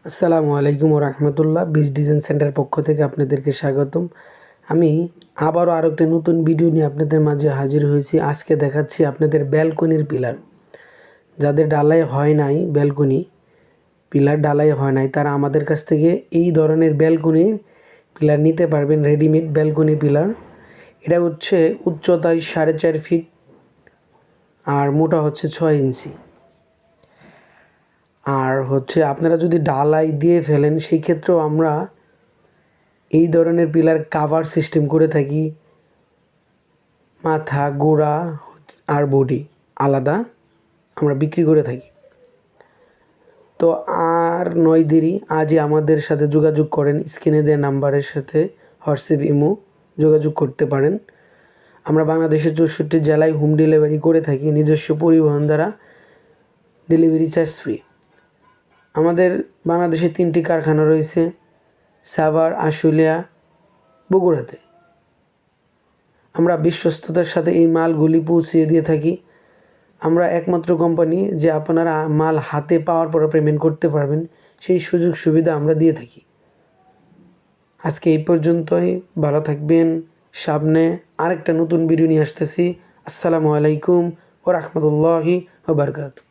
আসসালামু আলাইকুম রহমতুল্লাহ। Beach design centre পক্ষ থেকে আপনাদেরকে স্বাগতম। আমি আবারও আরেকটি নতুন ভিডিও নিয়ে আপনাদের মাঝে হাজির হয়েছি। আজকে দেখাচ্ছি আপনাদের ব্যালকনির পিলার। যাদের ডালাই হয় নাই, ব্যালকনি পিলার ডালাই হয় নাই, তারা আমাদের কাছ থেকে এই ধরনের ব্যালকনি পিলার নিতে পারবেন। Readymade balcony pillar. এটা হচ্ছে উচ্চতায় 4.5 ফিট আর মোটা হচ্ছে 6 ইঞ্চি। আর হচ্ছে আপনারা যদি ঢালাই দিয়ে ফেলেন, সেই ক্ষেত্রেও আমরা এই ধরনের পিলার কাভার সিস্টেম করে থাকি। মাথা, গোড়া আর বডি আলাদা আমরা বিক্রি করে থাকি। তো আর নয় দেরি, আজই আমাদের সাথে যোগাযোগ করেন। স্ক্রিনে দেওয়া নাম্বারের সাথে হোয়াটসঅ্যাপ, ইমো যোগাযোগ করতে পারেন। আমরা বাংলাদেশের 64 জেলায় হোম ডেলিভারি করে থাকি, নিজস্ব পরিবহন দ্বারা, ডেলিভারি চার্জ ফ্রি। আমাদের বাংলাদেশে 3টি কারখানা রয়েছে, সাভার, আশুলিয়া, বগুড়াতে। আমরা বিশ্বস্ততার সাথে এই মালগুলি পৌঁছিয়ে দিয়ে থাকি। আমরা একমাত্র কোম্পানি যে আপনারা মাল হাতে পাওয়ার পরে পেমেন্ট করতে পারবেন, সেই সুযোগ সুবিধা আমরা দিয়ে থাকি। আজকে এই পর্যন্তই, ভালো থাকবেন। সামনে আরেকটা নতুন ভিডিও নিয়ে আসতেছি। আসসালামু আলাইকুম ওয়া রাহমাতুল্লাহি ওয়া বারাকাতুহু।